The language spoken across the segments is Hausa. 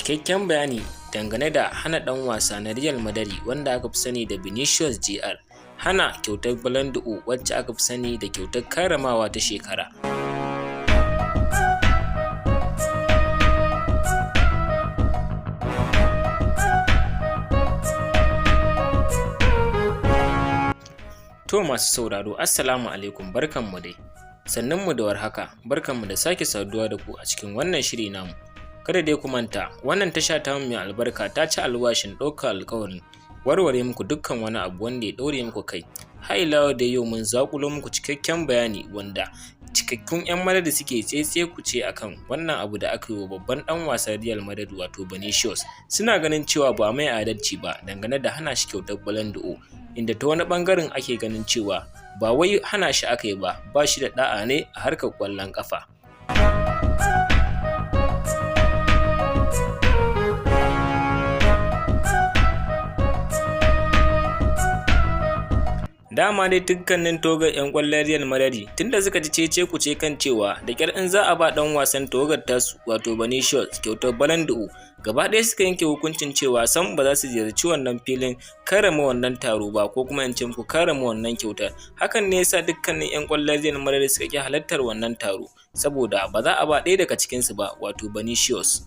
cikakken bayani dangane da hana ɗan wasa na Real Madrid wanda aka fi sani da Vinicius Jr. hana kyautar balandi wacce aka fi sani da kyautar karramawa ta shekara. To masu sauraro, Assalamu alaikum, barkanmu dai. Sannunmu da warhaka, barkanmu da sake saduwa da ku a cikin wannan shiri namu. Kada dai ku manta, wannan tasha ta mai albarka ta ci alwashin ɗaukar alƙawarin warware muku dukkan wani abu wanda ya ɗaure muku kai. Har ila da yau mun zaƙulo muku cikakken bayani wanda cikakkun 'yan Madrid suke tsetse ku ce akan wannan abu da aka yi wa babban ɗan wasan Real Madrid wato Vinicius. Suna ganin cewa ba mai adalci ba dangane da hana shi kyautar balandi, inda ta wani ɓangaren ake ganin cewa ba wai hana shi aka yi ba shi da ɗa'a ne a harkar ƙwallon ƙafa. Dama dai dukkanin togar 'yan ƙwallon Real Madrid tunda suka ji cece kuce kan cewa da ƙyar in za a ba ɗan wasan togar tasu wato Vinicius kyautar balandi, gaba ɗaya suka yanke hukuncin cewa sam ba za su ziyarci wannan filin karrama wannan taro ba, ko kuma in ce muku karrama wannan kyautar. Hakan ne yasa dukkanin 'yan ƙwallon Real Madrid suka ƙi halartar wannan taro saboda ba za a ba ɗaya daga cikinsu ba wato Vinicius.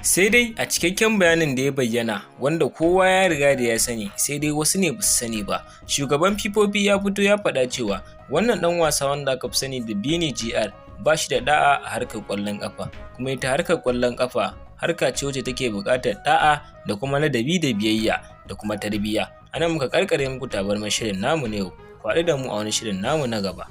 Sai dai a cikakken bayanin da ya bayyana wanda kowa ya riga da ya sani, sai dai wasu ne ba su sani ba, shugaban fifofi ya fito ya faɗa cewa wannan ɗan wasa wanda aka fi sani da vinicius ba shi da ɗa'a a harkar ƙwallon ƙafa, kuma ita harkar ƙwallon ƙafa harka ce wacce take buƙatar ɗa'a da kuma ladabi da biyayya da kuma tarbiyya. Anan muka karkare muku tabarmar shirin namu na yau, ku haɗu da mu a wani shirin namu na gaba.